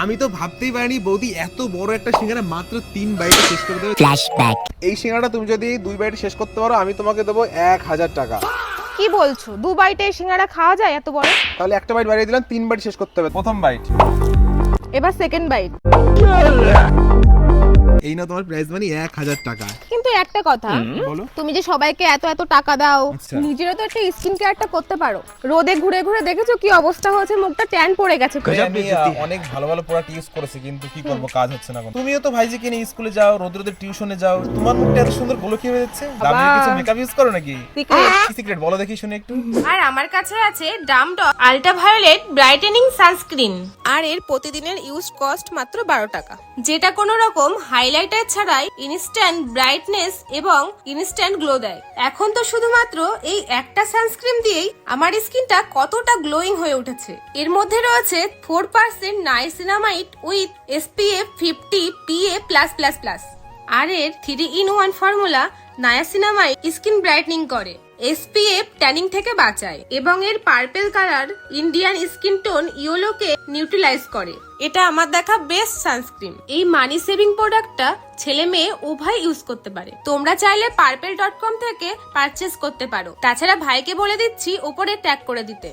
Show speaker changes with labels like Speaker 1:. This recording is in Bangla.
Speaker 1: আমি তো ভাবতেই পারিনি বৌদি এত বড় একটা সিঙ্গারা মাত্র 3 বাইটে শেষ করে দেবে।
Speaker 2: ফ্ল্যাশব্যাক।
Speaker 1: এই সিঙ্গারাটা তুমি যদি 2 বাইটে শেষ করতে পারো আমি তোমাকে দেবো 1000 টাকা।
Speaker 3: কি বলছো, 2 বাইটে সিঙ্গারা খাওয়া যায় এত বড়?
Speaker 1: তাহলে একটা বাইট বাড়িয়ে দিলাম, 3 বাইট শেষ করতে হবে। প্রথম বাইট,
Speaker 3: এবার সেকেন্ড বাইট।
Speaker 1: এই না তোমার প্রাইস মানি 1000 টাকা।
Speaker 3: কিন্তু একটা কথা,
Speaker 1: বলো।
Speaker 3: তুমি যে সবাইকে এত এত টাকা দাও,
Speaker 1: আচ্ছা।
Speaker 3: নিজেরও তো একটা স্কিন কেয়ারটা করতে পারো। রোদে ঘুরে ঘুরে দেখেছো কি অবস্থা হয়েছে, মুখটা ট্যান পড়ে গেছে।
Speaker 4: আমি অনেক ভালো ভালো প্রোডাক্ট ইউজ করেছি, কিন্তু কি করব, কাজ হচ্ছে না কোনো। তুমিও তো ভাইজিকে নিয়ে স্কুলে যাও, রোদে রোদে টিউশনে যাও, তোমার মুখটা এত সুন্দর গ্লো কি হয়ে যাচ্ছে? দামি কিছু মেকআপ ইউজ করো নাকি? কি সিক্রেট বলো দেখি শুনি একটু।
Speaker 5: আর আমার কাছে আছে ডামডক আল্ট্রাভায়োলেট ব্রাইটেনিং সানস্ক্রিন,
Speaker 3: আর এর প্রতিদিনের ইউজ কস্ট মাত্র 12 টাকা।
Speaker 5: যেটা কোনো রকম হাইলাইটার ছাড়াই ইনস্ট্যান্ট ব্রাইটনেস এবং ইনস্ট্যান্ট গ্লো দেয়। এখন তো শুধুমাত্র এই একটা সানস্ক্রিন দিয়েই আমার স্কিনটা কতটা গ্লোয়িং হয়ে উঠেছে। এর মধ্যে রয়েছে 4% নাইসিনামাইড উইথ SPF 50 PA+++, আর এর 3-in-1 formula niacinamide skin brightening করে, SPF ট্যানিং থেকে বাঁচায় এবং এর purple colour Indian skin tone ইয়েলোকে নিউট্রালাইজ করে। এটা আমার দেখা বেস্ট সানস্ক্রিন। এই মানি সেভিং প্রোডাক্টটা ছেলে মেয়ে উভয় ইউজ করতে পারে। তোমরা চাইলে purple.com থেকে পারচেজ করতে পারো। তাছাড়া ভাইকে বলে দিচ্ছি উপরে ট্যাগ করে দিতে।